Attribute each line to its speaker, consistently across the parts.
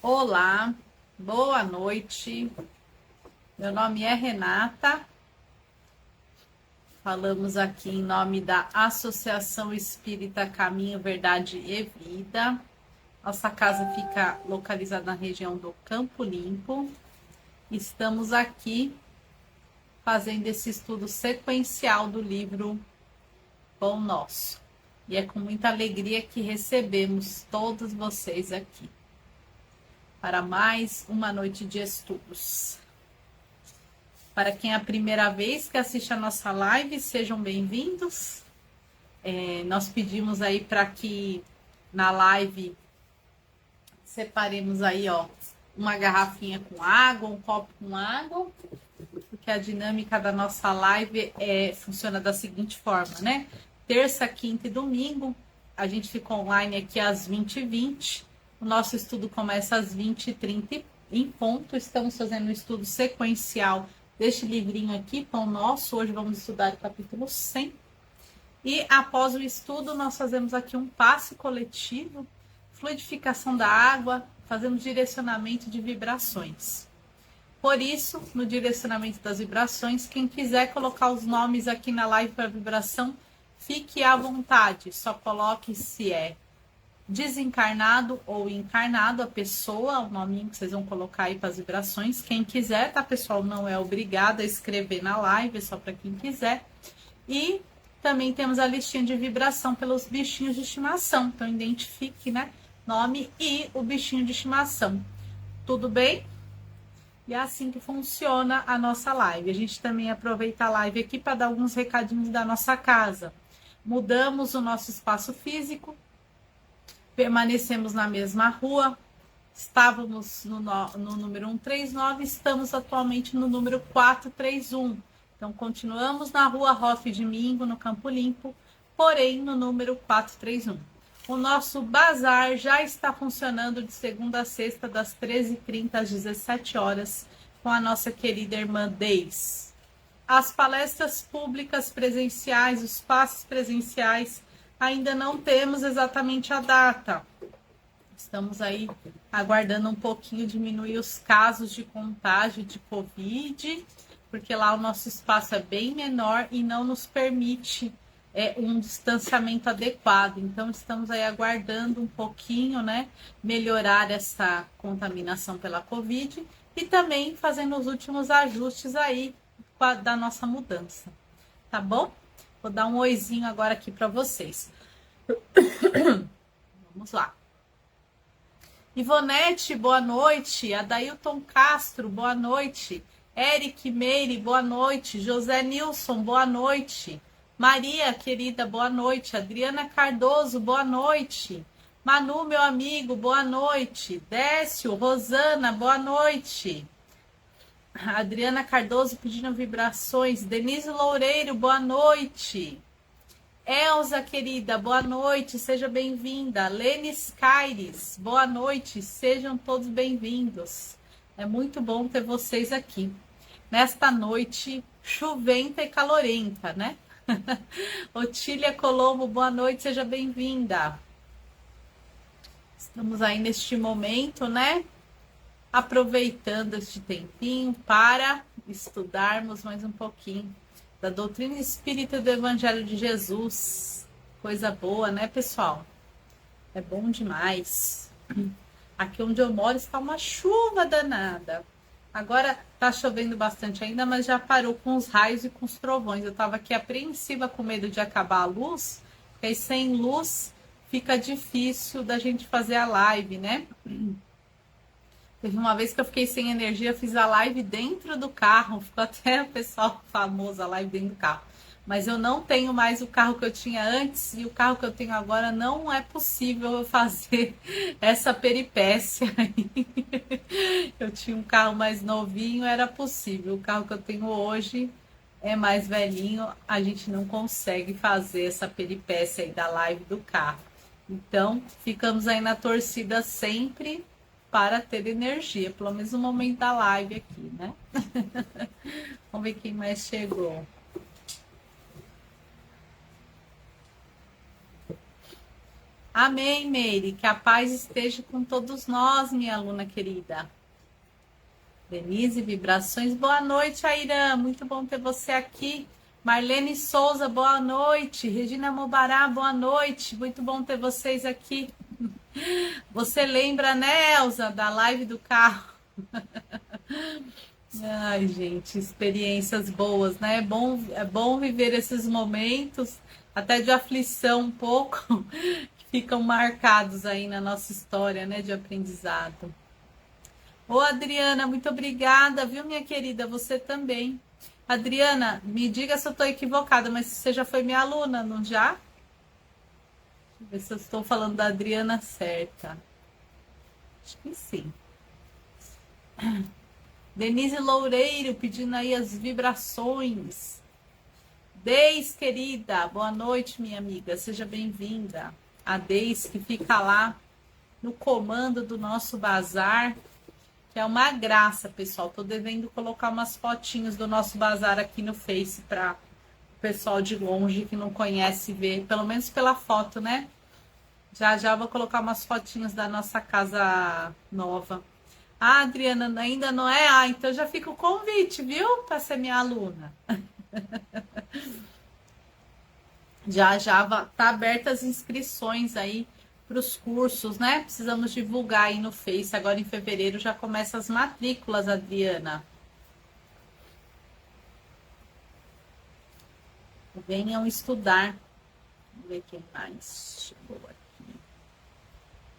Speaker 1: Olá, boa noite. Meu nome é Renata. Falamos aqui em nome da Associação Espírita Caminho, Verdade e Vida. Nossa casa fica localizada na região do Campo Limpo. Estamos aqui fazendo esse estudo sequencial do livro Pão Nosso. E é com muita alegria que recebemos todos vocês aqui para mais uma noite de estudos. Para quem é a primeira vez que assiste a nossa live, sejam bem-vindos. Nós pedimos aí para que na live separemos aí, ó, uma garrafinha com água, um copo com água, porque a dinâmica da nossa live funciona da seguinte forma, né? Terça, quinta e domingo, a gente fica online aqui às 20h20. O nosso estudo começa às 20h30 em ponto. Estamos fazendo um estudo sequencial deste livrinho aqui, Pão Nosso. Hoje vamos estudar o capítulo 100. E após o estudo, nós fazemos aqui um passe coletivo, fluidificação da água, fazemos direcionamento de vibrações. Por isso, no direcionamento das vibrações, quem quiser colocar os nomes aqui na live para vibração, fique à vontade. Só coloque se é desencarnado ou encarnado a pessoa, o nominho que vocês vão colocar aí para as vibrações. Quem quiser, tá, pessoal? Não é obrigado a escrever na live, é só para quem quiser. E também temos a listinha de vibração pelos bichinhos de estimação. Então, identifique, né? Nome e o bichinho de estimação. Tudo bem? E é assim que funciona a nossa live. A gente também aproveita a live aqui para dar alguns recadinhos da nossa casa. Mudamos o nosso espaço físico, permanecemos na mesma rua, estávamos no número 139, estamos atualmente no número 431. Então, continuamos na rua Rofe de Mingo, no Campo Limpo, porém no número 431. O nosso bazar já está funcionando de segunda a sexta, das 13h30 às 17 horas, com a nossa querida irmã Deis. As palestras públicas presenciais, os passes presenciais, ainda não temos exatamente a data. Estamos aí aguardando um pouquinho diminuir os casos de contágio de Covid, porque lá o nosso espaço é bem menor e não nos permite um distanciamento adequado. Então, estamos aí aguardando um pouquinho, né, melhorar essa contaminação pela Covid e também fazendo os últimos ajustes aí da nossa mudança, tá bom? Vou dar um oizinho agora aqui para vocês. Vamos lá. Ivonete, boa noite. Adailton Castro, boa noite. Eric Meire, boa noite. José Nilson, boa noite. Maria, querida, boa noite. Adriana Cardoso, boa noite. Manu, meu amigo, boa noite. Décio, Rosana, boa noite. Adriana Cardoso pedindo vibrações. Denise Loureiro, boa noite. Elza, querida, boa noite, seja bem-vinda. Lenis Caires, boa noite, sejam todos bem-vindos. É muito bom ter vocês aqui, nesta noite chuventa e calorenta, né? Otília Colombo, boa noite, seja bem-vinda. Estamos aí neste momento, né? Aproveitando este tempinho para estudarmos mais um pouquinho da doutrina espírita do Evangelho de Jesus. Coisa boa, né, pessoal? É bom demais. Aqui onde eu moro está uma chuva danada. Agora tá chovendo bastante ainda, mas já parou com os raios e com os trovões. Eu tava aqui apreensiva com medo de acabar a luz, porque aí sem luz fica difícil da gente fazer a live, né? Teve uma vez que eu fiquei sem energia, fiz a live dentro do carro, ficou até o pessoal famoso, a live dentro do carro. Mas eu não tenho mais o carro que eu tinha antes e o carro que eu tenho agora não é possível eu fazer essa peripécia aí. Eu tinha um carro mais novinho, era possível. O carro que eu tenho hoje é mais velhinho, a gente não consegue fazer essa peripécia aí da live do carro. Então, ficamos aí na torcida sempre para ter energia, pelo menos no momento da live aqui, né? Vamos ver quem mais chegou. Amém, Meire. Que a paz esteja com todos nós, minha aluna querida. Denise, vibrações. Boa noite, Airã. Muito bom ter você aqui. Marlene Souza, boa noite. Regina Mobará, boa noite. Muito bom ter vocês aqui. Você lembra, né, Elza, da live do carro? Ai, gente, experiências boas, né? É bom viver esses momentos, até de aflição um pouco, que ficam marcados aí na nossa história, né, de aprendizado. Ô, Adriana, muito obrigada, viu, minha querida? Você também. Adriana, me diga se eu estou equivocada, mas você já foi minha aluna, não já? Deixa eu ver se eu estou falando da Adriana certa. Acho que sim. Denise Loureiro pedindo aí as vibrações. Deis, querida, boa noite, minha amiga, seja bem-vinda. A Deis que fica lá no comando do nosso bazar, que é uma graça, pessoal. Tô devendo colocar umas fotinhos do nosso bazar aqui no Face para o pessoal de longe que não conhece ver, pelo menos pela foto, né? Já já vou colocar umas fotinhos da nossa casa nova. Ah, Adriana, ainda não é? Ah, então já fica o convite, viu? Para ser minha aluna. Já já tá abertas as inscrições aí para os cursos, né? Precisamos divulgar aí no Face. Agora em fevereiro já começa as matrículas, Adriana. Venham estudar. Vamos ver quem mais chegou aqui.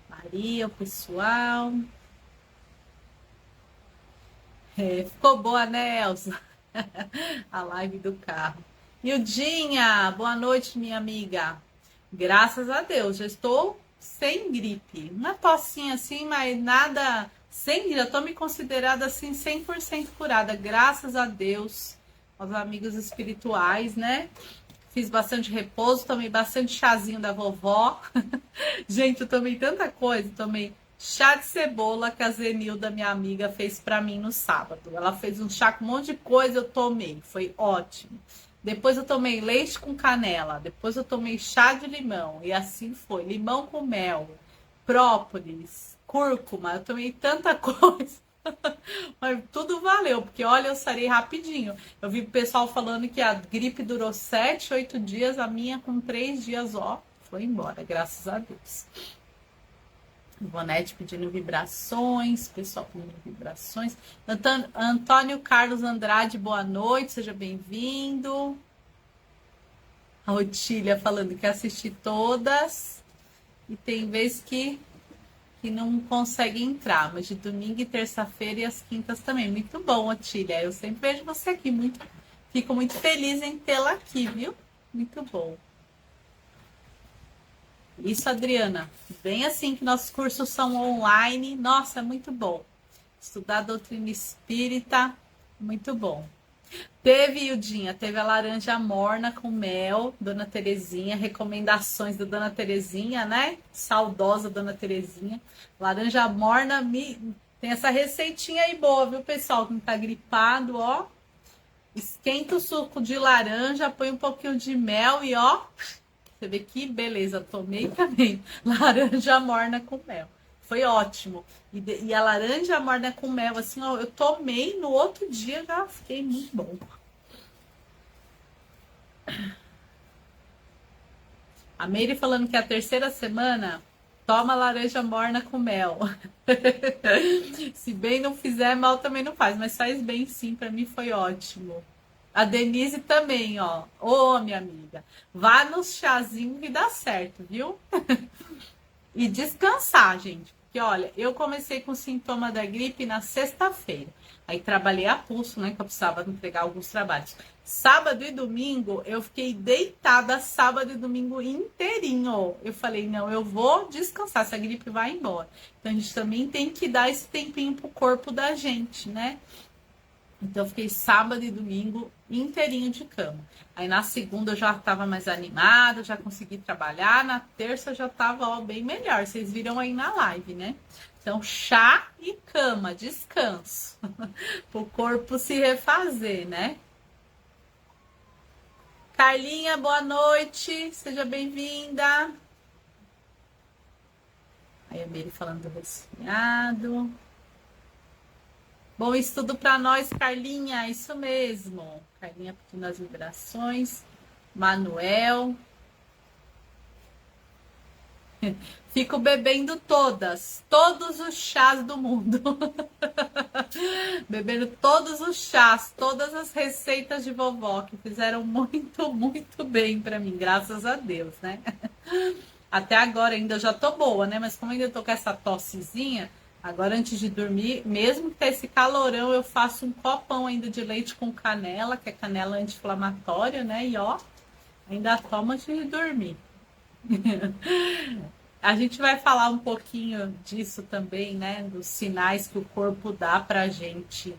Speaker 1: Maria, o pessoal. Ficou boa, né, Elza? A live do carro. Ildinha, boa noite, minha amiga. Graças a Deus, já estou sem gripe. Uma tossinha assim, mas nada. Sem, já estou me considerada assim 100% curada. Graças a Deus, aos amigos espirituais, né? Fiz bastante repouso, tomei bastante chazinho da vovó. Gente, eu tomei tanta coisa, tomei chá de cebola que a Zenilda, minha amiga, fez para mim no sábado. Ela fez um chá com um monte de coisa, eu tomei, foi ótimo. Depois eu tomei leite com canela, depois eu tomei chá de limão e assim foi, limão com mel, própolis, cúrcuma, eu tomei tanta coisa. Mas tudo valeu, porque olha, eu sarei rapidinho. Eu vi o pessoal falando que a gripe durou 7, 8 dias, a minha com 3 dias, ó, foi embora, graças a Deus. Ivonete pedindo vibrações, pessoal pedindo vibrações. Antônio Carlos Andrade, boa noite, seja bem-vindo. A Otília falando que assisti todas e tem vezes que não consegue entrar, mas de domingo e terça-feira e as quintas também. Muito bom, Otília. Eu sempre vejo você aqui, fico muito feliz em tê-la aqui, viu? Muito bom. Isso, Adriana. Bem assim que nossos cursos são online. Nossa, é muito bom. Estudar doutrina espírita, muito bom. Teve, Ildinha, teve a laranja morna com mel, Dona Terezinha, recomendações da Dona Terezinha, né? Saudosa Dona Terezinha. Laranja morna, tem essa receitinha aí boa, viu, pessoal? Quem tá gripado, ó. Esquenta o suco de laranja, põe um pouquinho de mel e ó... Você vê que beleza, tomei também laranja morna com mel. Foi ótimo. E a laranja morna com mel, assim, ó, eu tomei no outro dia, já fiquei muito bom. A Meire falando que a terceira semana toma laranja morna com mel. Se bem não fizer, mal também não faz, mas faz bem sim, para mim foi ótimo. A Denise também, ó. Ô, minha amiga, vá no chazinho que dá certo, viu? E descansar, gente. Porque, olha, eu comecei com sintoma da gripe na sexta-feira. Aí trabalhei a pulso, né? Que eu precisava entregar alguns trabalhos. Sábado e domingo, eu fiquei deitada sábado e domingo inteirinho. Eu falei, não, eu vou descansar, essa gripe vai embora. Então, a gente também tem que dar esse tempinho pro corpo da gente, né? Então, eu fiquei sábado e domingo inteirinho de cama. Aí, na segunda, eu já estava mais animada, já consegui trabalhar. Na terça, eu já estava, ó, bem melhor. Vocês viram aí na live, né? Então, chá e cama, descanso. Para o corpo se refazer, né? Carlinha, boa noite. Seja bem-vinda. Aí a Mary falando do resfriado. Bom estudo para nós, Carlinha. Isso mesmo. Carlinha pedindo as vibrações. Manuel. Fico bebendo todos os chás do mundo. Bebendo todos os chás, todas as receitas de vovó que fizeram muito, muito bem para mim, graças a Deus, né? Até agora ainda já tô boa, né? Mas como ainda tô com essa tossezinha, agora antes de dormir, mesmo que tá esse calorão, eu faço um copão ainda de leite com canela, que é canela anti-inflamatória, né? E ó, ainda tomo antes de dormir. A gente vai falar um pouquinho disso também, né? Dos sinais que o corpo dá pra gente,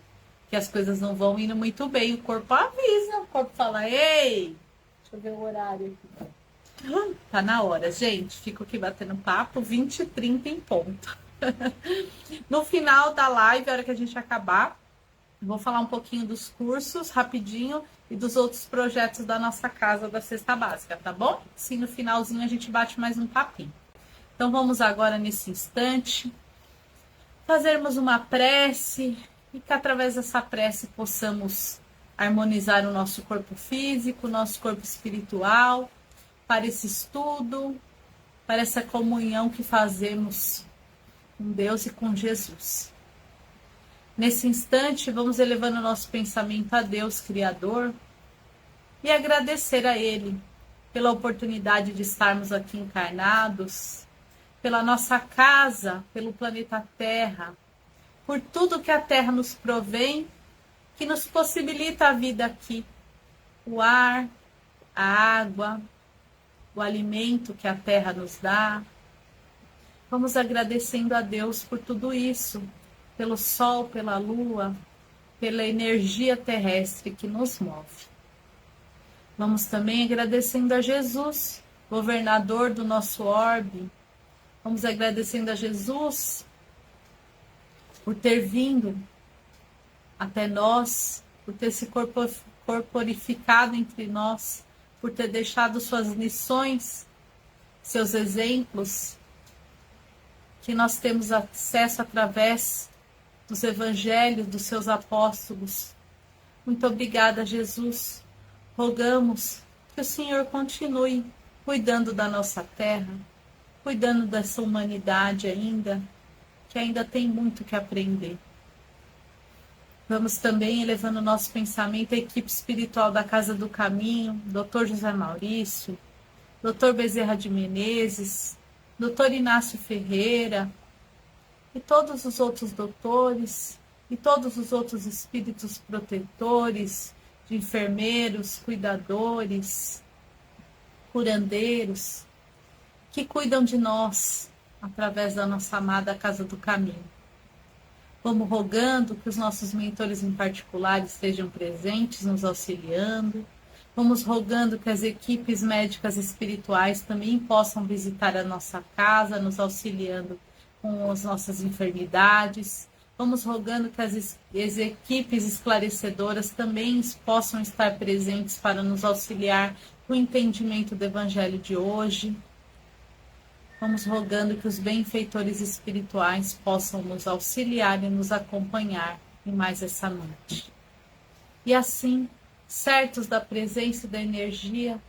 Speaker 1: que as coisas não vão indo muito bem. O corpo avisa, o corpo fala, ei, deixa eu ver o horário aqui. Tá na hora, gente. Fico aqui batendo papo, 20h30 em ponto. No final da live, a hora que a gente acabar, vou falar um pouquinho dos cursos, rapidinho, e dos outros projetos da nossa casa da Cesta Básica, tá bom? Sim, no finalzinho a gente bate mais um papinho. Então vamos agora, nesse instante, fazermos uma prece e que através dessa prece possamos harmonizar o nosso corpo físico, o nosso corpo espiritual, para esse estudo, para essa comunhão que fazemos com Deus e com Jesus. Nesse instante, vamos elevando o nosso pensamento a Deus, Criador, e agradecer a Ele pela oportunidade de estarmos aqui encarnados, pela nossa casa, pelo planeta Terra, por tudo que a Terra nos provém, que nos possibilita a vida aqui. O ar, a água, o alimento que a Terra nos dá. Vamos agradecendo a Deus por tudo isso, pelo Sol, pela Lua, pela energia terrestre que nos move. Vamos também agradecendo a Jesus, governador do nosso orbe. Vamos agradecendo a Jesus por ter vindo até nós, por ter se corporificado entre nós, por ter deixado suas lições, seus exemplos, que nós temos acesso através dos evangelhos, dos seus apóstolos. Muito obrigada, Jesus. Rogamos que o Senhor continue cuidando da nossa terra, cuidando dessa humanidade ainda, que ainda tem muito que aprender. Vamos também elevando o nosso pensamento à equipe espiritual da Casa do Caminho, Dr. José Maurício, Dr. Bezerra de Menezes, Dr. Inácio Ferreira, e todos os outros doutores, e todos os outros espíritos protetores, de enfermeiros, cuidadores, curandeiros, que cuidam de nós, através da nossa amada Casa do Caminho. Vamos rogando que os nossos mentores em particular estejam presentes, nos auxiliando. Vamos rogando que as equipes médicas espirituais também possam visitar a nossa casa, nos auxiliando com as nossas enfermidades. Vamos rogando que as equipes esclarecedoras também possam estar presentes para nos auxiliar no entendimento do Evangelho de hoje. Vamos rogando que os benfeitores espirituais possam nos auxiliar e nos acompanhar em mais essa noite. E assim, certos da presença e da energia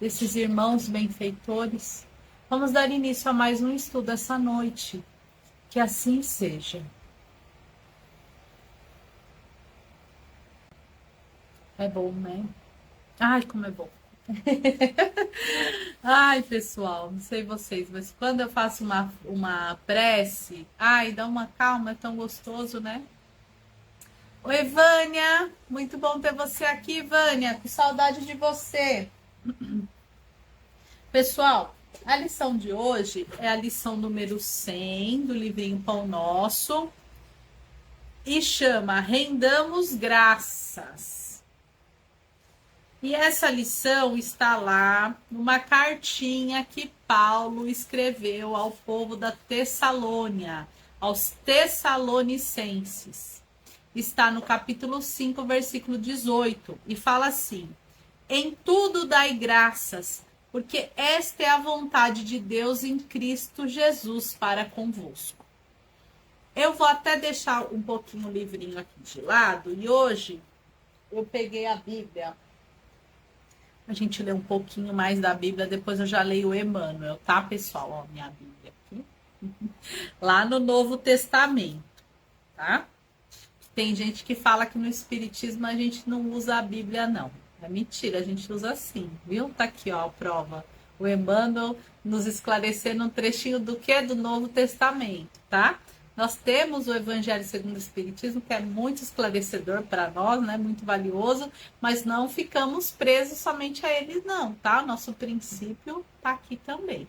Speaker 1: desses irmãos benfeitores, vamos dar início a mais um estudo essa noite. Que assim seja. É bom, né? Ai, como é bom. Ai, pessoal, não sei vocês, mas quando eu faço uma prece, ai, dá uma calma, é tão gostoso, né? Oi, Vânia, muito bom ter você aqui, Vânia, com saudade de você. Pessoal, a lição de hoje é a lição número 100 do livrinho Pão Nosso e chama Rendamos Graças. E essa lição está lá numa cartinha que Paulo escreveu ao povo da Tessalônia, aos Tessalonicenses. Está no capítulo 5, versículo 18, e fala assim: em tudo dai graças, porque esta é a vontade de Deus em Cristo Jesus para convosco. Eu vou até deixar um pouquinho o livrinho aqui de lado, e hoje eu peguei a Bíblia. A gente lê um pouquinho mais da Bíblia, depois eu já leio o Emmanuel, tá, pessoal? Ó, minha Bíblia aqui. Lá no Novo Testamento, tá? Tem gente que fala que no Espiritismo a gente não usa a Bíblia, não. É mentira, a gente usa sim, viu? Tá aqui, ó, a prova. O Emmanuel nos esclarecendo um trechinho do que é do Novo Testamento, tá? Nós temos o Evangelho segundo o Espiritismo, que é muito esclarecedor para nós, né? Muito valioso, mas não ficamos presos somente a ele, não, tá? Nosso princípio tá aqui também.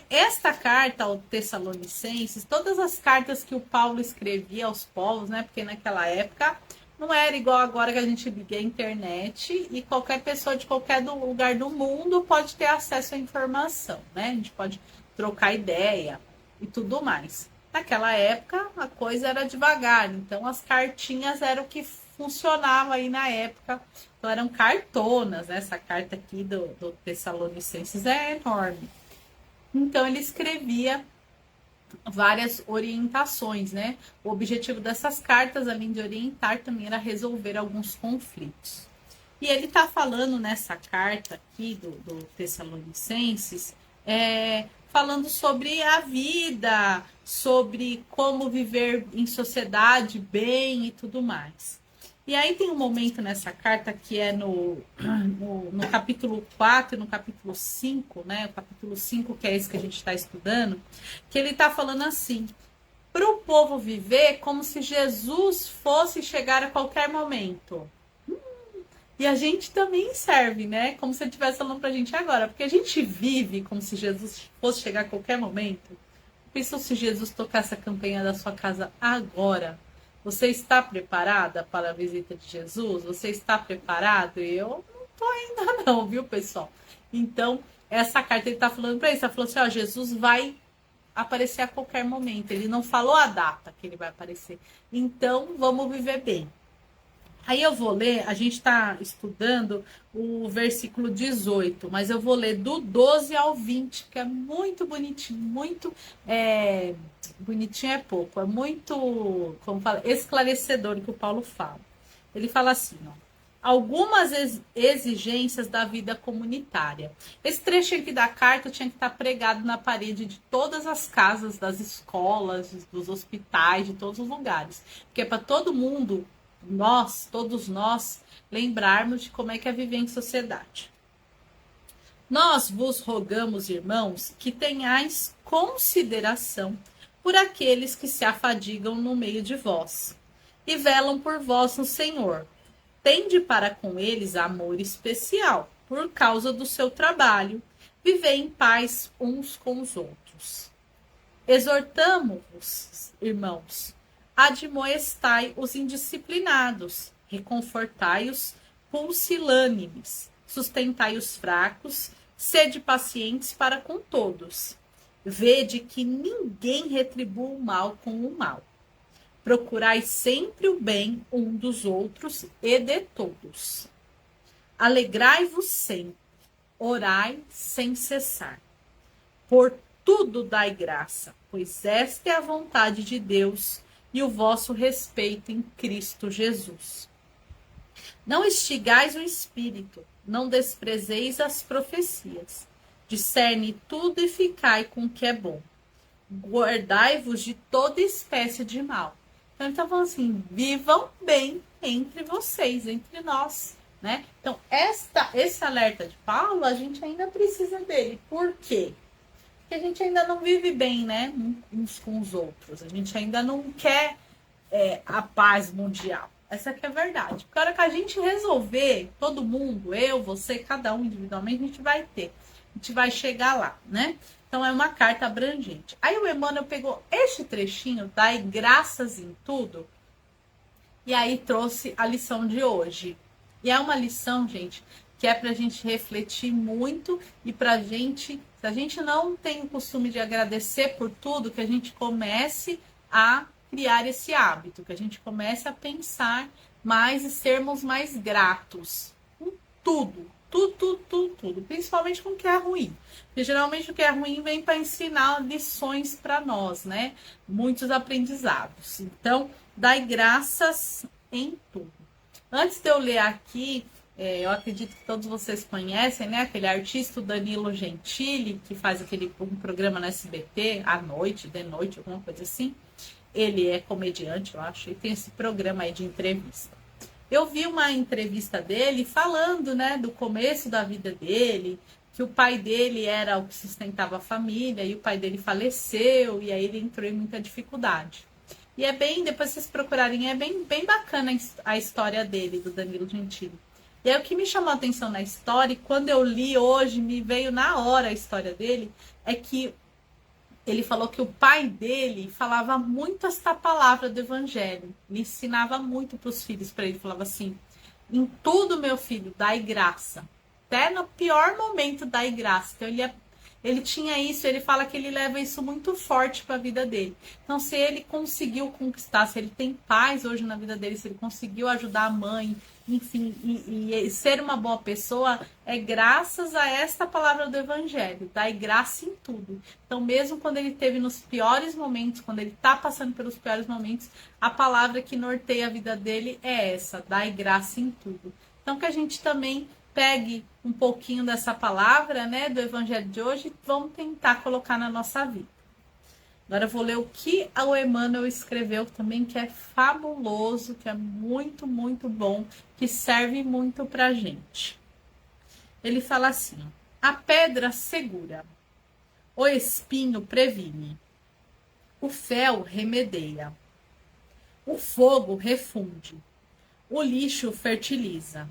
Speaker 1: Esta carta ao Tessalonicenses, todas as cartas que o Paulo escrevia aos povos, né? Porque naquela época não era igual agora que a gente liga a internet e qualquer pessoa de qualquer lugar do mundo pode ter acesso à informação, né? A gente pode trocar ideia e tudo mais. Naquela época a coisa era devagar, então as cartinhas eram o que funcionava aí na época. Então eram cartonas, né? Essa carta aqui do Tessalonicenses é enorme. Então ele escrevia várias orientações, né? O objetivo dessas cartas, além de orientar, também era resolver alguns conflitos. E ele está falando nessa carta aqui do Tessalonicenses, falando sobre a vida, sobre como viver em sociedade bem e tudo mais. E aí tem um momento nessa carta que é no capítulo 4 e no capítulo 5, né? O capítulo 5, que é esse que a gente está estudando, que ele está falando assim, para o povo viver como se Jesus fosse chegar a qualquer momento. E a gente também serve, né? Como se ele estivesse falando para a gente agora. Porque a gente vive como se Jesus fosse chegar a qualquer momento. Pensou se Jesus tocasse a campainha da sua casa agora? Você está preparada para a visita de Jesus? Você está preparado? Eu não estou ainda não, viu, pessoal? Então, essa carta ele está falando para isso. Ele falou assim, ó, Jesus vai aparecer a qualquer momento. Ele não falou a data que ele vai aparecer. Então, vamos viver bem. Aí eu vou ler, a gente está estudando o versículo 18, mas eu vou ler do 12 ao 20, que é muito bonitinho, muito bonitinho é pouco, é muito, como fala, esclarecedor que o Paulo fala. Ele fala assim, ó, algumas exigências da vida comunitária. Esse trecho aqui da carta tinha que estar pregado na parede de todas as casas, das escolas, dos hospitais, de todos os lugares, porque é para todo mundo, todos nós, lembrarmos de como é que é viver em sociedade. Nós vos rogamos, irmãos, que tenhais consideração por aqueles que se afadigam no meio de vós e velam por vós no Senhor. Tende para com eles amor especial, por causa do seu trabalho. Vivei em paz uns com os outros. Exortamo-vos, irmãos, admoestai os indisciplinados, reconfortai-os pusilânimes, sustentai os fracos, sede pacientes para com todos. Vede que ninguém retribua o mal com o mal. Procurai sempre o bem um dos outros e de todos. Alegrai-vos sempre, orai sem cessar. Por tudo dai graça, pois esta é a vontade de Deus e o vosso respeito em Cristo Jesus. Não extigais o espírito, não desprezeis as profecias. Discerne tudo e ficai com o que é bom. Guardai-vos de toda espécie de mal. Então ele está falando assim, vivam bem entre vocês, entre nós, né? Então esse alerta de Paulo, a gente ainda precisa dele. Por quê? Porque a gente ainda não vive bem, né? Uns com os outros. A gente ainda não quer a paz mundial. Essa que é a verdade. Porque a hora que a gente resolver, todo mundo, eu, você, cada um individualmente, a gente vai ter. A gente vai chegar lá, né? Então é uma carta abrangente. Aí o Emmanuel pegou este trechinho, dai graças em tudo, e aí trouxe a lição de hoje. E é uma lição, gente, que é pra gente refletir muito e pra gente, se a gente não tem o costume de agradecer por tudo, que a gente comece a criar esse hábito, que a gente comece a pensar mais e sermos mais gratos com tudo, tudo, principalmente com o que é ruim. Porque geralmente o que é ruim vem para ensinar lições para nós, né? Muitos aprendizados. Então, dai graças em tudo. Antes de eu ler aqui, eu acredito que todos vocês conhecem, né? Aquele artista Danilo Gentili, que faz um programa no SBT, à noite, de noite, alguma coisa assim. Ele é comediante, eu acho, e tem esse programa aí de entrevista. Eu vi uma entrevista dele falando, né, do começo da vida dele, que o pai dele era o que sustentava a família, e o pai dele faleceu, e aí ele entrou em muita dificuldade. E é bem, depois vocês procurarem, é bem bacana a história dele, do Danilo Gentili. E aí o que me chamou a atenção na história, e quando eu li hoje, me veio na hora a história dele, é que ele falou que o pai dele falava muito esta palavra do evangelho. Ele ensinava muito para os filhos, para ele. Falava assim, em tudo, meu filho, dai graça. Até no pior momento, dai graça. Então, ele tinha isso, ele fala que ele leva isso muito forte para a vida dele. Então, se ele conseguiu conquistar, se ele tem paz hoje na vida dele, se ele conseguiu ajudar a mãe, enfim, e ser uma boa pessoa, é graças a esta palavra do evangelho, dai graça em tudo. Então, mesmo quando ele teve nos piores momentos, quando ele está passando pelos piores momentos, a palavra que norteia a vida dele é essa, dai graça em tudo. Então, que a gente também pegue um pouquinho dessa palavra, né, do evangelho de hoje, e vamos tentar colocar na nossa vida. Agora eu vou ler o que o Emmanuel escreveu também, que é fabuloso, que é muito, muito bom, que serve muito pra gente. Ele fala assim, a pedra segura, o espinho previne, o fel remedeia, o fogo refunde, o lixo fertiliza,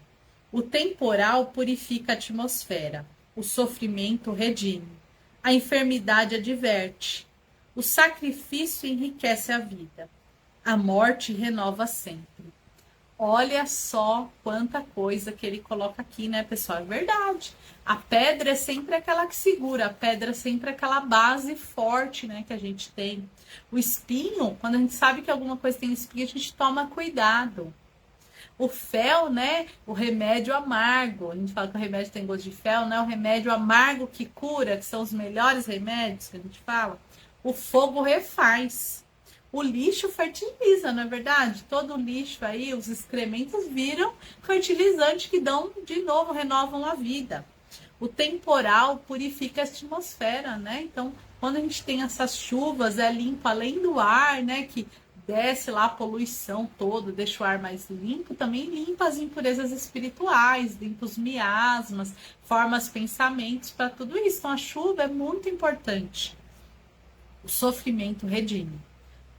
Speaker 1: o temporal purifica a atmosfera, o sofrimento redime, a enfermidade adverte, o sacrifício enriquece a vida, a morte renova sempre. Olha só quanta coisa que ele coloca aqui, né, pessoal? É verdade. A pedra é sempre aquela que segura, a pedra é sempre aquela base forte, né, que a gente tem. O espinho, quando a gente sabe que alguma coisa tem espinho, a gente toma cuidado. O fel, né? O remédio amargo. A gente fala que o remédio tem gosto de fel, né? O remédio amargo que cura, que são os melhores remédios que a gente fala. O fogo refaz. O lixo fertiliza, não é verdade? Todo o lixo aí, os excrementos viram fertilizante que dão, de novo, renovam a vida. O temporal purifica a atmosfera, né? Então, quando a gente tem essas chuvas, é limpo além do ar, né? Que desce lá a poluição toda, deixa o ar mais limpo, também limpa as impurezas espirituais, limpa os miasmas, forma os pensamentos para tudo isso. Então a chuva é muito importante. O sofrimento redime.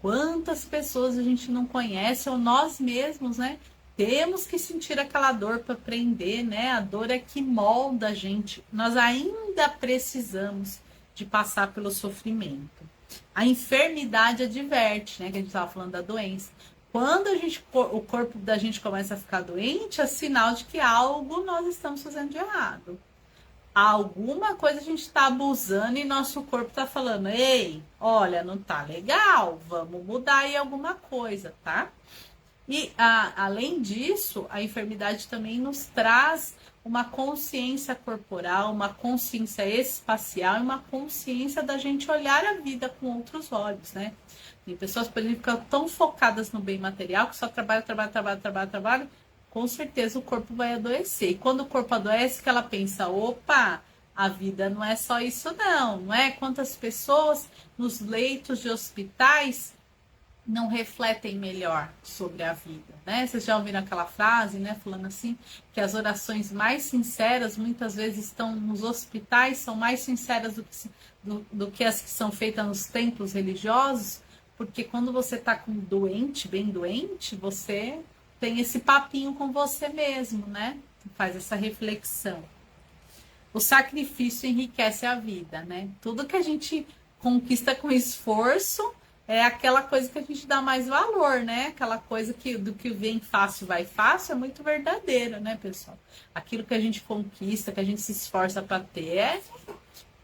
Speaker 1: Quantas pessoas a gente não conhece, ou nós mesmos, né? Temos que sentir aquela dor para aprender, né? A dor é que molda a gente. Nós ainda precisamos de passar pelo sofrimento. A enfermidade adverte, né? Que a gente estava falando da doença. Quando o corpo da gente começa a ficar doente, é sinal de que algo nós estamos fazendo de errado. Alguma coisa a gente está abusando e nosso corpo está falando, ei, olha, não tá legal, vamos mudar aí alguma coisa, tá? E além disso, a enfermidade também nos traz uma consciência corporal, uma consciência espacial e uma consciência da gente olhar a vida com outros olhos, né? Tem pessoas, por exemplo, que ficam tão focadas no bem material que só trabalham, com certeza o corpo vai adoecer. E quando o corpo adoece, que ela pensa, opa, a vida não é só isso não é? Quantas pessoas nos leitos de hospitais não refletem melhor sobre a vida, né? Vocês já ouviram aquela frase, né, falando assim, que as orações mais sinceras muitas vezes estão nos hospitais, são mais sinceras do que as que são feitas nos templos religiosos, porque quando você está com doente, bem doente, você tem esse papinho com você mesmo, né? Faz essa reflexão. O sacrifício enriquece a vida, né? Tudo que a gente conquista com esforço é aquela coisa que a gente dá mais valor, né? Aquela coisa que do que vem fácil vai fácil é muito verdadeiro, né, pessoal? Aquilo que a gente conquista, que a gente se esforça para ter,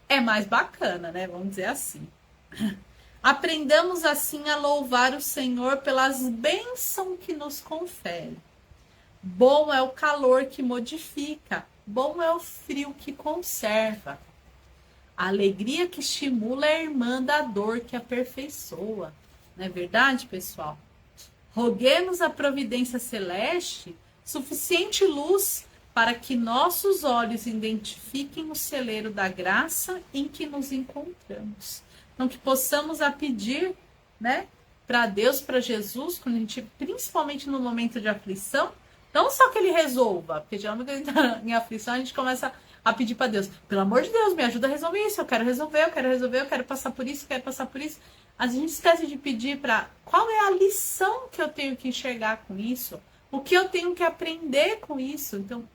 Speaker 1: é mais bacana, né? Vamos dizer assim. Aprendamos assim a louvar o Senhor pelas bênçãos que nos confere. Bom é o calor que modifica, Bom é o frio que conserva. A alegria que estimula é a irmã da dor que aperfeiçoa. Não é verdade, pessoal? Roguemos a providência celeste suficiente luz para que nossos olhos identifiquem o celeiro da graça em que nos encontramos. Então, que possamos a pedir, né, para Deus, para Jesus, quando a gente, principalmente no momento de aflição, não só que ele resolva, porque geralmente quando a gente está em aflição, a gente começa a pedir para Deus, pelo amor de Deus, me ajuda a resolver isso, eu quero resolver, eu quero passar por isso, eu quero passar por isso. A gente esquece de pedir para qual é a lição que eu tenho que enxergar com isso, o que eu tenho que aprender com isso. Então,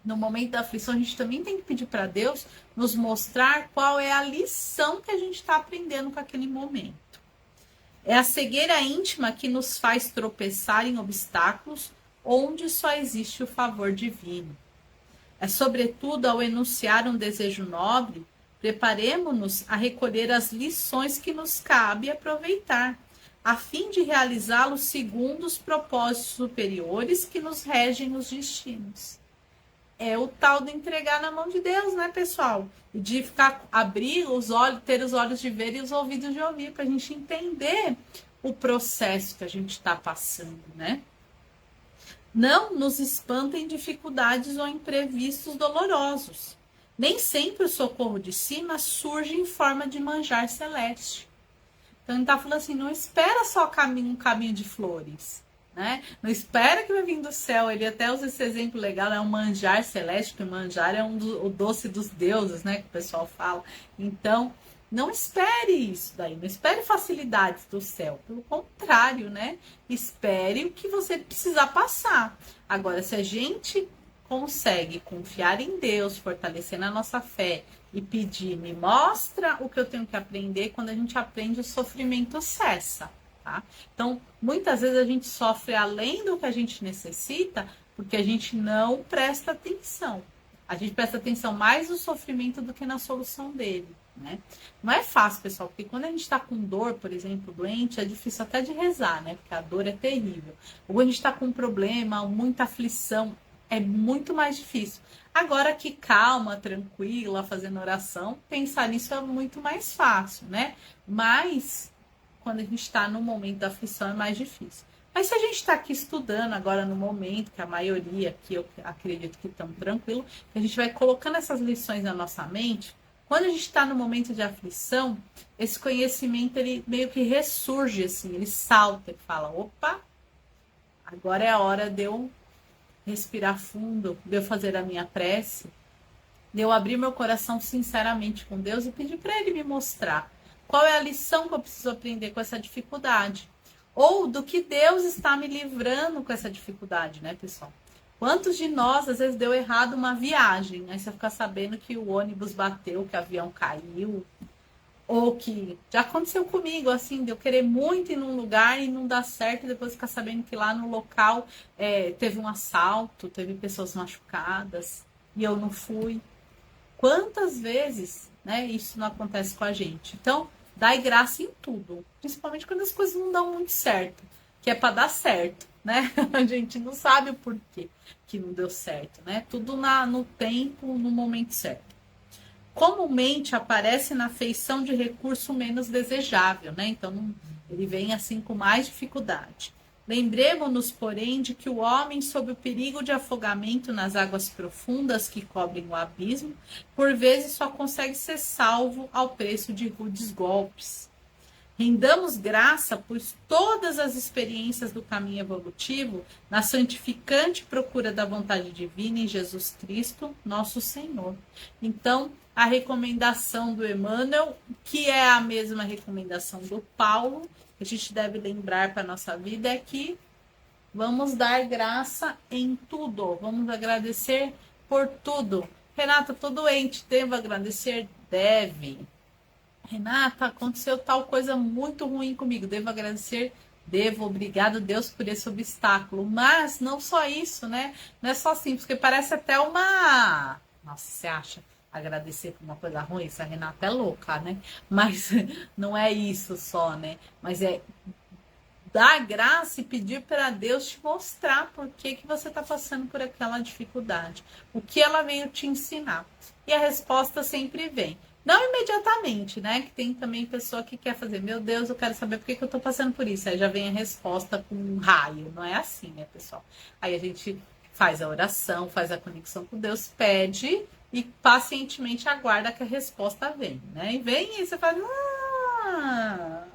Speaker 1: no momento da aflição, a gente também tem que pedir para Deus nos mostrar qual é a lição que a gente está aprendendo com aquele momento. É a cegueira íntima que nos faz tropeçar em obstáculos onde só existe o favor divino. É, sobretudo, ao enunciar um desejo nobre, preparemo-nos a recolher as lições que nos cabe aproveitar, a fim de realizá-lo segundo os propósitos superiores que nos regem os destinos. É o tal de entregar na mão de Deus, né, pessoal? E de ficar, abrir os olhos, ter os olhos de ver e os ouvidos de ouvir, para a gente entender o processo que a gente está passando, né? Não nos espantem dificuldades ou imprevistos dolorosos. Nem sempre o socorro de cima surge em forma de manjar celeste. Então ele está falando assim, não espera só um caminho de flores, né? Não espera que vai vir do céu. Ele até usa esse exemplo legal, é um manjar celeste, que o manjar é o doce dos deuses, né? Que o pessoal fala. Então, não espere isso daí, não espere facilidades do céu. Pelo contrário, né? Espere o que você precisar passar. Agora, se a gente consegue confiar em Deus, fortalecendo a nossa fé e pedir, me mostra o que eu tenho que aprender, quando a gente aprende, o sofrimento cessa, tá? Então, muitas vezes a gente sofre além do que a gente necessita, porque a gente não presta atenção. A gente presta atenção mais no sofrimento do que na solução dele, né? Não é fácil, pessoal, porque quando a gente tá com dor, por exemplo, doente, é difícil até de rezar, né? Porque a dor é terrível. Ou a gente tá com um problema, muita aflição, é muito mais difícil. Agora que calma, tranquila, fazendo oração, pensar nisso é muito mais fácil, né? Mas quando a gente está no momento da aflição é mais difícil. Mas se a gente está aqui estudando agora no momento, que a maioria aqui eu acredito que estão tranquilo, que a gente vai colocando essas lições na nossa mente, quando a gente está no momento de aflição, esse conhecimento ele meio que ressurge assim, ele salta e fala, opa, agora é a hora de eu respirar fundo, de eu fazer a minha prece, de eu abrir meu coração sinceramente com Deus e pedir para Ele me mostrar qual é a lição que eu preciso aprender com essa dificuldade. Ou do que Deus está me livrando com essa dificuldade, né, pessoal? Quantos de nós, às vezes, deu errado uma viagem, aí você fica sabendo que o ônibus bateu, que o avião caiu, ou que já aconteceu comigo, assim, de eu querer muito ir num lugar e não dar certo, e depois ficar sabendo que lá no local teve um assalto, teve pessoas machucadas, e eu não fui. Quantas vezes, né, isso não acontece com a gente? Então, dai graça em tudo, principalmente quando as coisas não dão muito certo, que é para dar certo, né? A gente não sabe o porquê que não deu certo, né? Tudo no tempo, no momento certo. Comumente aparece na feição de recurso menos desejável, né? Então, ele vem assim com mais dificuldade. Lembremos-nos, porém, de que o homem, sob o perigo de afogamento nas águas profundas que cobrem o abismo, por vezes só consegue ser salvo ao preço de rudes golpes. Rendamos graça, pois todas as experiências do caminho evolutivo, na santificante procura da vontade divina em Jesus Cristo, nosso Senhor. Então, a recomendação do Emmanuel, que é a mesma recomendação do Paulo, que a gente deve lembrar para a nossa vida, é que vamos dar graça em tudo, vamos agradecer por tudo. Renata, tô doente, devo agradecer? Deve. Renata, aconteceu tal coisa muito ruim comigo, devo agradecer? Devo, obrigado Deus por esse obstáculo. Mas não só isso, né? Não é só assim, porque parece até uma... Nossa, você acha? Agradecer por uma coisa ruim? Essa Renata é louca, né? Mas não é isso só, né? Mas é dar graça e pedir para Deus te mostrar por que você está passando por aquela dificuldade, o que ela veio te ensinar. E a resposta sempre vem. Não imediatamente, né? Que tem também pessoa que quer fazer, meu Deus, eu quero saber por que eu tô passando por isso. Aí já vem a resposta com um raio. Não é assim, né, pessoal? Aí a gente faz a oração, faz a conexão com Deus, pede e pacientemente aguarda que a resposta venha, né? E vem e você fala,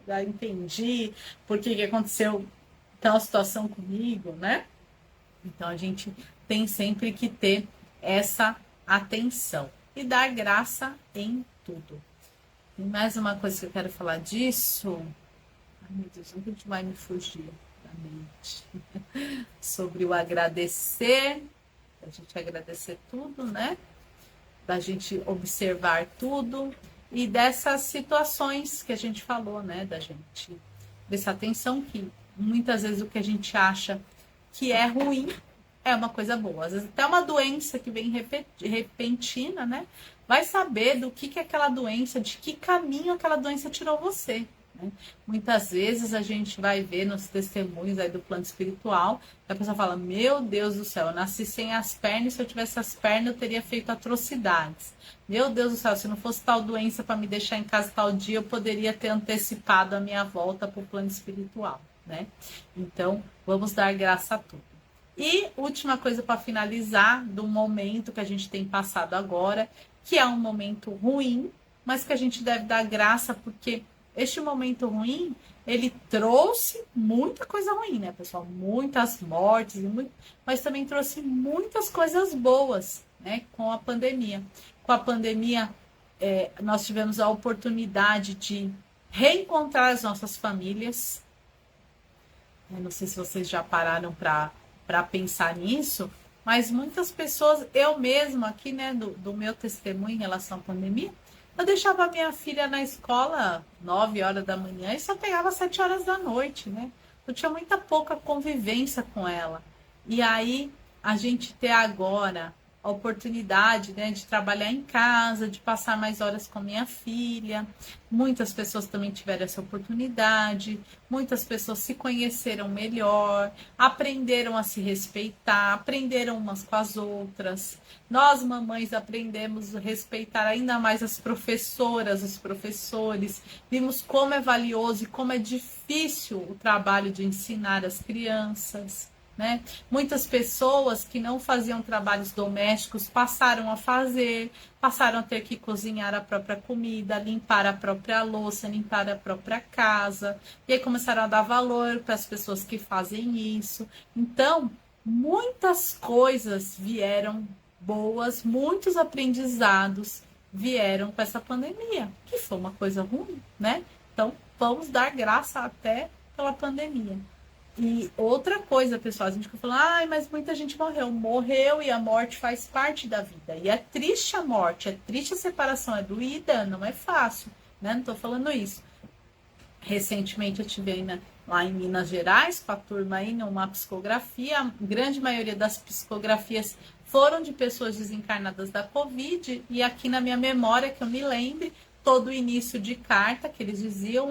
Speaker 1: já entendi por que aconteceu tal situação comigo, né? Então a gente tem sempre que ter essa atenção e dar graça em tudo. E mais uma coisa que eu quero falar disso. Ai, meu Deus, nunca vai me fugir da mente. Sobre o agradecer. A gente agradecer tudo, né? Da gente observar tudo. E dessas situações que a gente falou, né? Da gente prestar atenção que muitas vezes o que a gente acha que é ruim é uma coisa boa. Às vezes até uma doença que vem repentina, né? Vai saber do que é aquela doença, de que caminho aquela doença tirou você. Né? Muitas vezes a gente vai ver nos testemunhos aí do plano espiritual, a pessoa fala, meu Deus do céu, eu nasci sem as pernas, se eu tivesse as pernas eu teria feito atrocidades. Meu Deus do céu, se não fosse tal doença para me deixar em casa tal dia, eu poderia ter antecipado a minha volta para o plano espiritual. Né? Então, vamos dar graça a tudo. E última coisa para finalizar do momento que a gente tem passado agora, que é um momento ruim, mas que a gente deve dar graça, porque este momento ruim, ele trouxe muita coisa ruim, né, pessoal? Muitas mortes, mas também trouxe muitas coisas boas, né, com a pandemia. Com a pandemia, nós tivemos a oportunidade de reencontrar as nossas famílias. Eu não sei se vocês já pararam para pensar nisso, mas muitas pessoas, eu mesma aqui, né, do meu testemunho em relação à pandemia, eu deixava a minha filha na escola 9 horas da manhã e só pegava 7 horas da noite, né? Eu tinha muita pouca convivência com ela. E aí, a gente ter agora a oportunidade, né, de trabalhar em casa, de passar mais horas com minha filha. Muitas pessoas também tiveram essa oportunidade, muitas pessoas se conheceram melhor, aprenderam a se respeitar, aprenderam umas com as outras. Nós, mamães, aprendemos a respeitar ainda mais as professoras, os professores. Vimos como é valioso e como é difícil o trabalho de ensinar as crianças. Né? Muitas pessoas que não faziam trabalhos domésticos passaram a fazer, passaram a ter que cozinhar a própria comida, limpar a própria louça, limpar a própria casa, e aí começaram a dar valor para as pessoas que fazem isso. Então, muitas coisas vieram boas, muitos aprendizados vieram com essa pandemia, que foi uma coisa ruim, né? Então, vamos dar graça até pela pandemia. E outra coisa, pessoal, a gente fica falando, ai, mas muita gente morreu. Morreu e a morte faz parte da vida. E é triste a morte, é triste a separação, é doída, não é fácil, né? Não tô falando isso. Recentemente eu tive lá em Minas Gerais com a turma aí numa psicografia. A grande maioria das psicografias foram de pessoas desencarnadas da Covid. E aqui na minha memória, que eu me lembre, todo o início de carta que eles diziam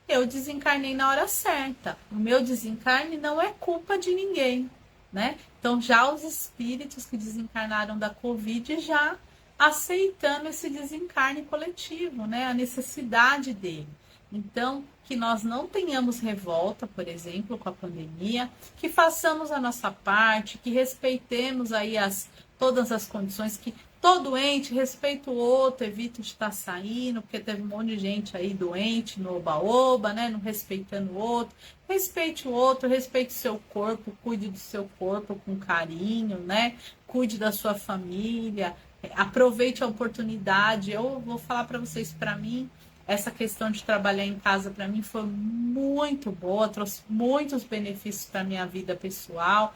Speaker 1: eu desencarnei na hora certa. O meu desencarne não é culpa de ninguém, né? Então, já os espíritos que desencarnaram da Covid já aceitando esse desencarne coletivo, né? A necessidade dele. Então, que nós não tenhamos revolta, por exemplo, com a pandemia, que façamos a nossa parte, que respeitemos aí todas as condições, que todo doente respeita o outro, evita de estar saindo, porque teve um monte de gente aí doente no oba-oba, né? Não respeitando o outro. Respeite o outro, respeite o seu corpo, cuide do seu corpo com carinho, né? Cuide da sua família, aproveite a oportunidade. Eu vou falar para vocês, para mim, essa questão de trabalhar em casa para mim foi muito boa, trouxe muitos benefícios para minha vida pessoal.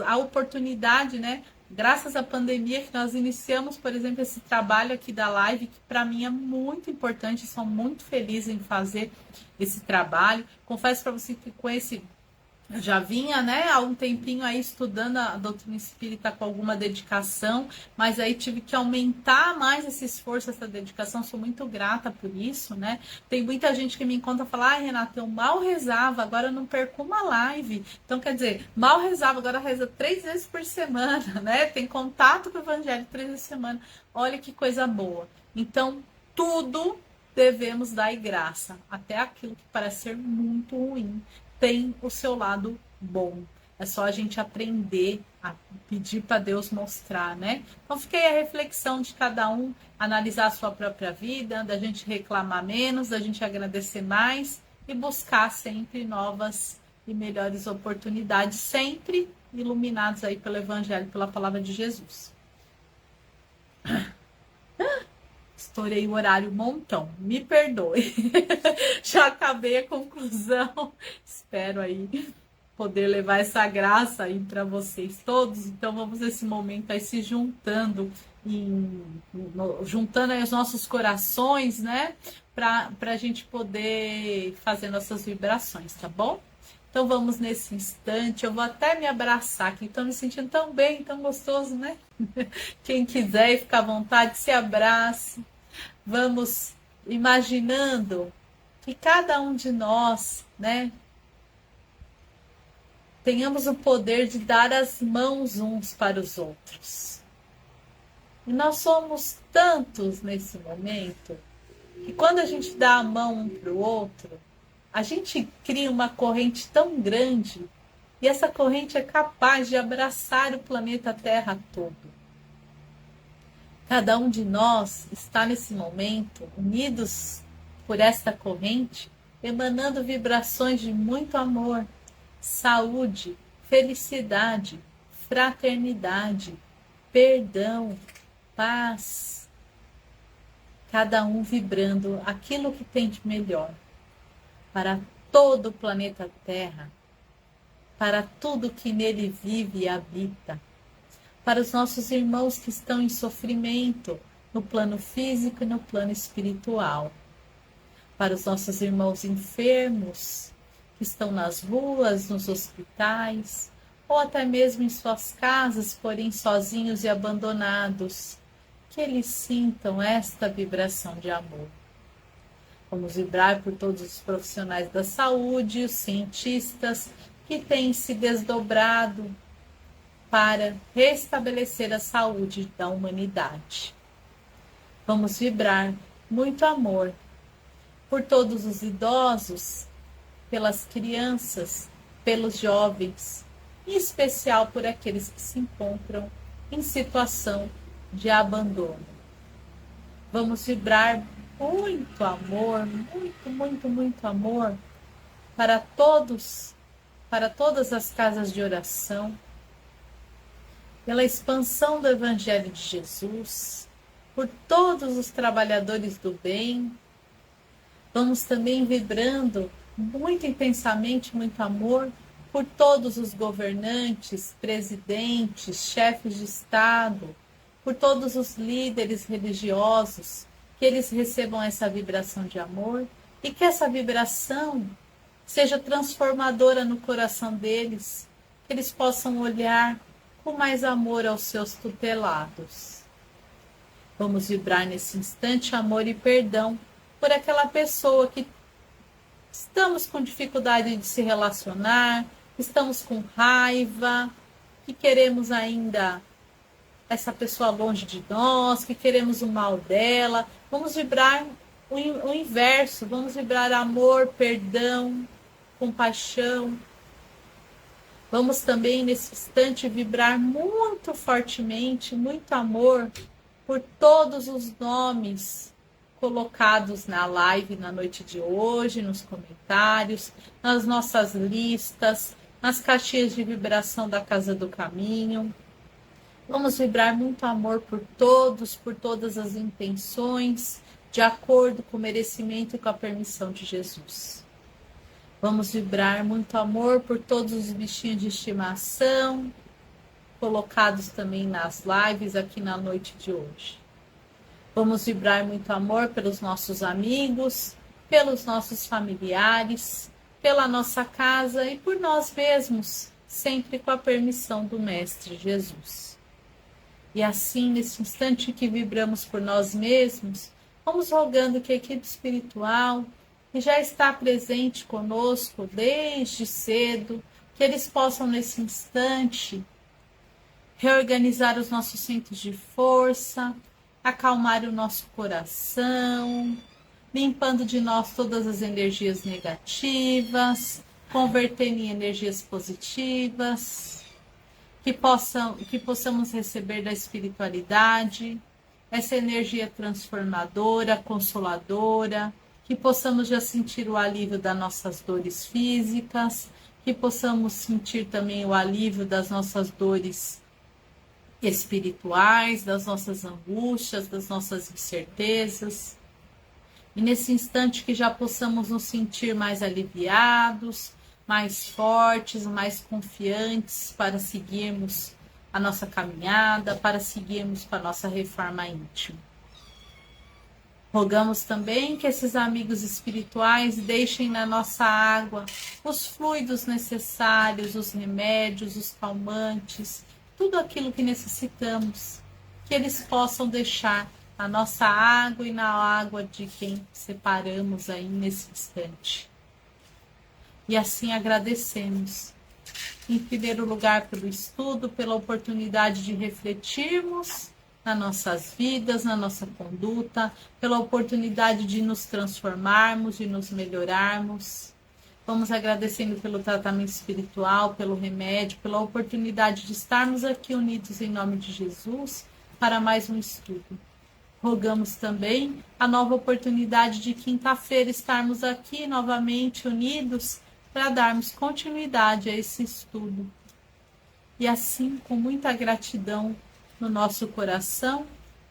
Speaker 1: A oportunidade, né? Graças à pandemia que nós iniciamos, por exemplo, esse trabalho aqui da live, que para mim é muito importante, sou muito feliz em fazer esse trabalho. Confesso para você que com esse Eu já vinha, né, há um tempinho aí estudando a doutrina espírita com alguma dedicação, mas aí tive que aumentar mais esse esforço, essa dedicação. Sou muito grata por isso, né? Tem muita gente que me encontra e fala: ai, Renata, eu mal rezava, agora eu não perco uma live. Então, quer dizer, mal rezava, agora reza 3 vezes por semana, né? Tem contato com o evangelho 3 vezes por semana. Olha que coisa boa. Então, tudo devemos dar graça, até aquilo que parece ser muito ruim tem o seu lado bom. É só a gente aprender a pedir para Deus mostrar, né? Então, fiquei a reflexão de cada um, analisar a sua própria vida, da gente reclamar menos, da gente agradecer mais e buscar sempre novas e melhores oportunidades, sempre iluminados aí pelo Evangelho, pela palavra de Jesus. Estourei o horário um montão, me perdoe. Já acabei a conclusão. Espero aí poder levar essa graça aí para vocês todos. Então vamos nesse momento aí se juntando, juntando aí os nossos corações, né? Para a gente poder fazer nossas vibrações, tá bom? Então vamos nesse instante, eu vou até me abraçar aqui, estou me sentindo tão bem, tão gostoso, né? Quem quiser e ficar à vontade, se abrace. Vamos imaginando que cada um de nós, né, tenhamos o poder de dar as mãos uns para os outros. E nós somos tantos nesse momento que quando a gente dá a mão um para o outro, a gente cria uma corrente tão grande e essa corrente é capaz de abraçar o planeta Terra todo. Cada um de nós está nesse momento unidos por esta corrente, emanando vibrações de muito amor, saúde, felicidade, fraternidade, perdão, paz. Cada um vibrando aquilo que tem de melhor para todo o planeta Terra, para tudo que nele vive e habita, para os nossos irmãos que estão em sofrimento no plano físico e no plano espiritual, para os nossos irmãos enfermos que estão nas ruas, nos hospitais, ou até mesmo em suas casas, porém sozinhos e abandonados, que eles sintam esta vibração de amor. Vamos vibrar por todos os profissionais da saúde, os cientistas que têm se desdobrado para restabelecer a saúde da humanidade. Vamos vibrar muito amor por todos os idosos, pelas crianças, pelos jovens, em especial por aqueles que se encontram em situação de abandono. Vamos vibrar muito amor, muito, muito, muito amor para todos, para todas as casas de oração, pela expansão do Evangelho de Jesus, por todos os trabalhadores do bem. Vamos também vibrando muito intensamente, muito amor, por todos os governantes, presidentes, chefes de Estado, por todos os líderes religiosos, que eles recebam essa vibração de amor e que essa vibração seja transformadora no coração deles, que eles possam olhar com mais amor aos seus tutelados. Vamos vibrar nesse instante amor e perdão por aquela pessoa que estamos com dificuldade de se relacionar, estamos com raiva, que queremos ainda essa pessoa longe de nós, que queremos o mal dela. Vamos vibrar o inverso, vamos vibrar amor, perdão, compaixão. Vamos também, nesse instante, vibrar muito fortemente, muito amor por todos os nomes colocados na live na noite de hoje, nos comentários, nas nossas listas, nas caixinhas de vibração da Casa do Caminho. Vamos vibrar muito amor por todos, por todas as intenções, de acordo com o merecimento e com a permissão de Jesus. Vamos vibrar muito amor por todos os bichinhos de estimação, colocados também nas lives aqui na noite de hoje. Vamos vibrar muito amor pelos nossos amigos, pelos nossos familiares, pela nossa casa e por nós mesmos, sempre com a permissão do Mestre Jesus. E assim, nesse instante que vibramos por nós mesmos, vamos rogando que a equipe espiritual, que já está presente conosco desde cedo, que eles possam, nesse instante, reorganizar os nossos centros de força, acalmar o nosso coração, limpando de nós todas as energias negativas, convertendo em energias positivas, que possamos receber da espiritualidade essa energia transformadora, consoladora, que possamos já sentir o alívio das nossas dores físicas, que possamos sentir também o alívio das nossas dores espirituais, das nossas angústias, das nossas incertezas. E nesse instante que já possamos nos sentir mais aliviados, mais fortes, mais confiantes para seguirmos a nossa caminhada, para seguirmos para a nossa reforma íntima. Rogamos também que esses amigos espirituais deixem na nossa água os fluidos necessários, os remédios, os calmantes, tudo aquilo que necessitamos, que eles possam deixar na nossa água e na água de quem separamos aí nesse instante. E assim agradecemos, em primeiro lugar, pelo estudo, pela oportunidade de refletirmos nas nossas vidas, na nossa conduta, pela oportunidade de nos transformarmos, de nos melhorarmos. Vamos agradecendo pelo tratamento espiritual, pelo remédio, pela oportunidade de estarmos aqui unidos em nome de Jesus para mais um estudo. Rogamos também a nova oportunidade de quinta-feira estarmos aqui novamente unidos para darmos continuidade a esse estudo. E assim, com muita gratidão no nosso coração,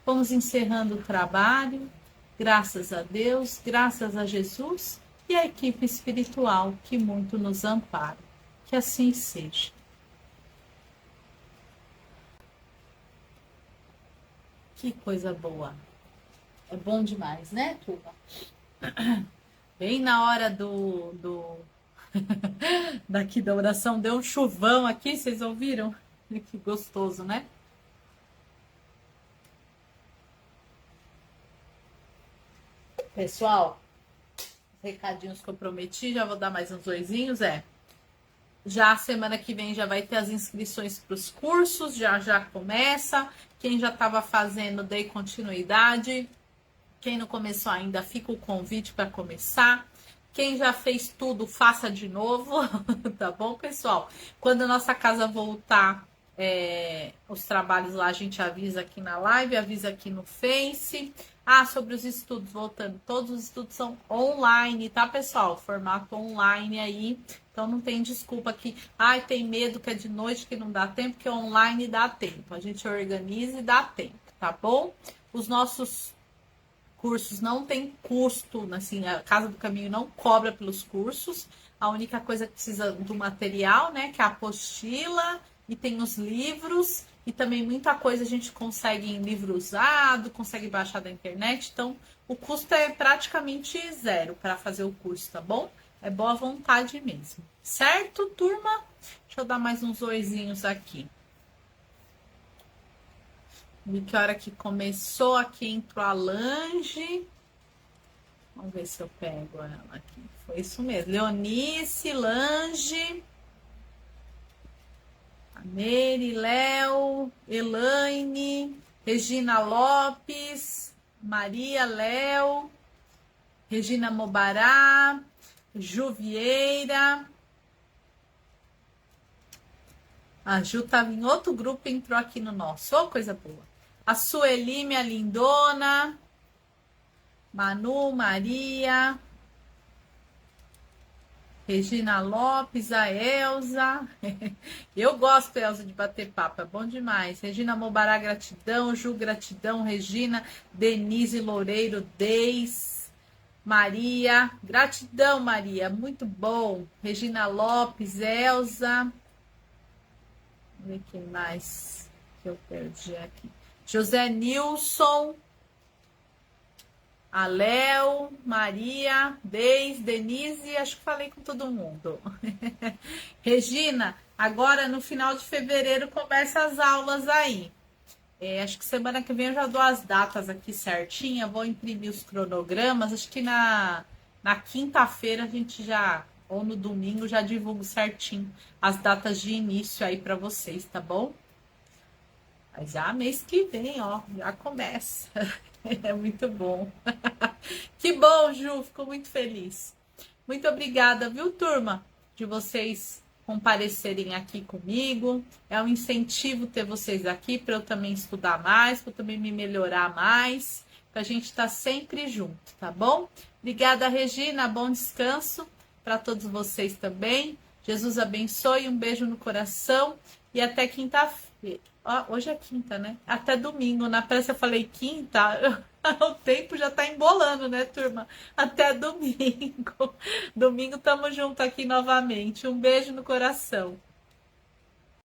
Speaker 1: vamos encerrando o trabalho, graças a Deus, graças a Jesus e a equipe espiritual que muito nos ampara. Que assim seja. Que coisa boa. É bom demais, né, turma? Bem na hora daqui da oração, deu um chuvão aqui, vocês ouviram? Que gostoso, né? Pessoal, recadinhos que eu prometi, já vou dar mais uns oizinhos, já a semana que vem já vai ter as inscrições para os cursos, já começa. Quem já estava fazendo, dei continuidade. Quem não começou ainda, fica o convite para começar. Quem já fez tudo, faça de novo, tá bom, pessoal? Quando a nossa casa voltar, os trabalhos lá, a gente avisa aqui na live, avisa aqui no Face. Sobre os estudos, voltando, todos os estudos são online, tá, pessoal? Formato online aí, então não tem desculpa que, tem medo que é de noite, que não dá tempo, que online dá tempo. A gente organiza e dá tempo, tá bom? Os nossos cursos não tem custo, assim, a Casa do Caminho não cobra pelos cursos. A única coisa que precisa do material, né, que é a apostila, e tem os livros, e também muita coisa a gente consegue em livro usado, consegue baixar da internet, então o custo é praticamente zero para fazer o curso, tá bom? É boa vontade mesmo, certo, turma? Deixa eu dar mais uns oizinhos aqui. Vi que hora que começou, aqui entrou a Lange. Vamos ver se eu pego ela aqui. Foi isso mesmo. Leonice, Lange, a Mary, Léo, Elaine, Regina Lopes, Maria, Léo, Regina Mobará, Juvieira. A Ju estava em outro grupo e entrou aqui no nosso. Ô, coisa boa. A Sueli, minha lindona. Manu, Maria. Regina Lopes, a Elza. Eu gosto, Elza, de bater papo. É bom demais. Regina Mobará, gratidão. Ju, gratidão. Regina, Denise Loureiro, Deis. Maria, gratidão, Maria. Muito bom. Regina Lopes, Elza. Vamos ver quem mais que eu perdi aqui. José Nilson. A Léo, Maria, Deis, Denise, acho que falei com todo mundo. Regina, agora no final de fevereiro começa as aulas aí. Acho que semana que vem eu já dou as datas aqui certinha, vou imprimir os cronogramas. Acho que na quinta-feira a gente já, ou no domingo, já divulgo certinho as datas de início aí para vocês, tá bom? Mas já mês que vem, ó, já começa. É muito bom. Que bom, Ju, fico muito feliz. Muito obrigada, viu, turma, de vocês comparecerem aqui comigo. É um incentivo ter vocês aqui para eu também estudar mais, para eu também me melhorar mais, para a gente estar sempre junto, tá bom? Obrigada, Regina. Bom descanso para todos vocês também. Jesus abençoe, um beijo no coração e até quinta-feira. Hoje é quinta, né? Até domingo. Na pressa eu falei quinta, o tempo já tá embolando, né, turma? Até domingo. Domingo tamo junto aqui novamente. Um beijo no coração.